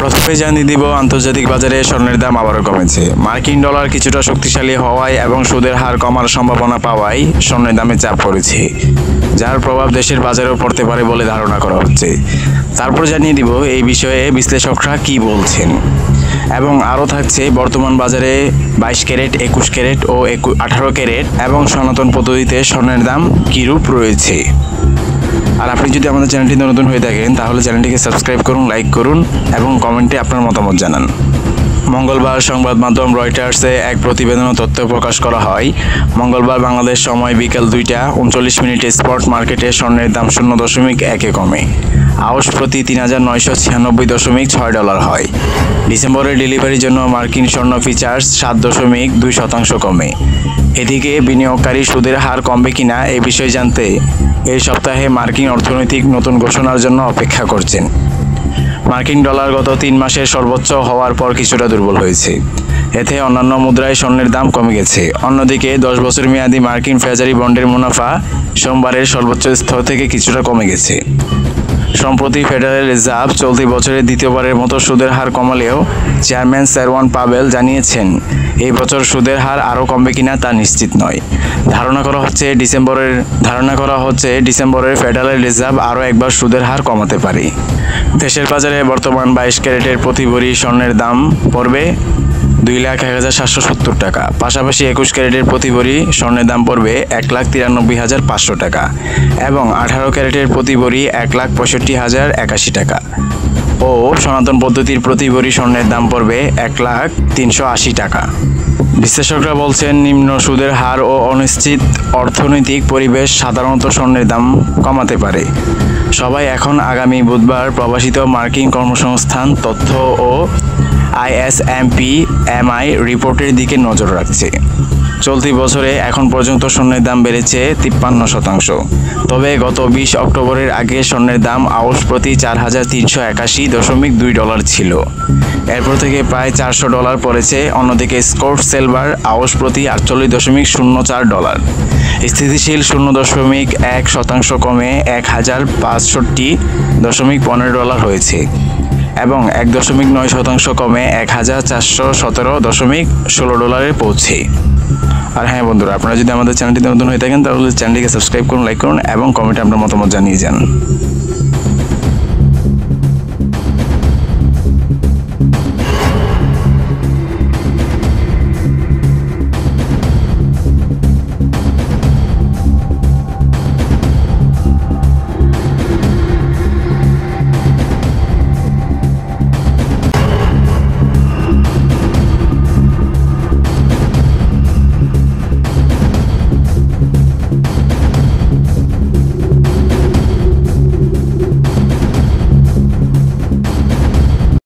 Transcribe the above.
প্রথমে জানিয়ে দিব আন্তর্জাতিক বাজারে স্বর্ণের দাম আবারও কমেছে। মার্কিন ডলার কিছুটা শক্তিশালী হওয়ায় এবং সুদের হার কমার সম্ভাবনা পাওয়ায় স্বর্ণের দামে চাপ পড়েছে, যার প্রভাব দেশের বাজারেও পড়তে পারে বলে ধারণা করা হচ্ছে। তারপর জানিয়ে দিব এই বিষয়ে বিশ্লেষকরা কি বলছেন এবং আরও থাকছে বর্তমান বাজারে 22 ক্যারেট, 21 ক্যারেট ও 18 ক্যারেট এবং সনাতন পদ্ধতিতে স্বর্ণের দাম কীরূপ রয়েছে। আর আপনি যদি আমাদের চ্যানেলটিতে নতুন হয়ে থাকেন তাহলে চ্যানেলটিকে সাবস্ক্রাইব করুন, লাইক করুন এবং কমেন্টে আপনার মতামত জানান। মঙ্গলবার সংবাদ মাধ্যম রয়টার্সে এক প্রতিবেদনে তথ্য প্রকাশ করা হয়। মঙ্গলবার বাংলাদেশ সময় বিকেল 2:39 স্পট মার্কেটে স্বর্ণের দাম 0.1 কমে আউন্স প্রতি ৩,৯৯৬.৬ ডলার হয়। ডিসেম্বরের ডেলিভারির জন্য মার্কিন স্বর্ণ ফিচার্স 7.2% কমে। এদিকে বিনিয়োগকারী সুদের হার কমবে কিনা এ বিষয়ে জানতে এই সপ্তাহে মার্কিন অর্থনৈতিক নতুন ঘোষণার জন্য অপেক্ষা করছেন। মার্কিন ডলার গত 3 মাসের সর্বোচ্চ হওয়ার পর কিছুটা দুর্বল হয়েছে। এতে অন্যান্য মুদ্রায় স্বর্ণের দাম কমে গেছে। অন্যদিকে 10 বছর মেয়াদী মার্কিন ট্রেজারি বন্ডের মুনাফা সোমবারের সর্বোচ্চ স্তর থেকে কিছুটা কমে গেছে। সম্প্রতি ফেডারেল রিজার্ভ চলতি বছরের দ্বিতীয়বারের মতো সুদের হার কমালেও চেয়ারম্যান শেরওয়ান পাওয়েল জানিয়েছেন এই বছর সুদের হার আরও কমবে কিনা তা নিশ্চিত নয়। ধারণা করা হচ্ছে ডিসেম্বরের ফেডারেল রিজার্ভ আরও একবার সুদের হার কমাতে পারে। দেশের বাজারে বর্তমান 22 ক্যারেটের প্রতি ভরি স্বর্ণের দাম পড়বে 2,01,770 টাকা। পাশাপাশি 21 ক্যারেটের প্রতি ভরি স্বর্ণের দাম পড়বে 1,93,500 টাকা এবং 18 ক্যারেটের প্রতি ভরি 1,65,081 টাকা ও সনাতন পদ্ধতির প্রতি ভরি স্বর্ণের দাম পড়বে 1,03,80 টাকা। বিশ্লেষকরা বলছেন নিম্ন সুদের হার ও অনিশ্চিত অর্থনৈতিক পরিবেশ সাধারণত স্বর্ণের দাম কমাতে পারে। সবাই এখন আগামী বুধবার প্রকাশিত মার্কিন কর্মসংস্থান তথ্য ও ISM-PMI রিপোর্টের দিকে নজর রাখছে। চলতি বছরে এখন পর্যন্ত স্বর্ণের দাম বেড়েছে 53%। তবে গত 20 অক্টোবরের আগে স্বর্ণের দাম আউন্স প্রতি 4,381.2 ডলার ছিল। এরপর থেকে প্রায় 400 ডলার পড়েছে। অন্যদিকে স্কট সিলভার আউন্স প্রতি 48.04 ডলার স্থিতিশীল 0.1% কমে 1,065.15 ডলার হয়েছে এবং 1.9% কমে 1,417.16 ডলারে পৌঁছে। আর হ্যাঁ বন্ধুরা, আপনারা যদি আমাদের চ্যানেলটিতে নতুন হয়ে থাকেন তাহলে চ্যানেলটিকে সাবস্ক্রাইব করুন, লাইক করুন এবং কমেন্টে আপনার মতামত জানিয়ে যান।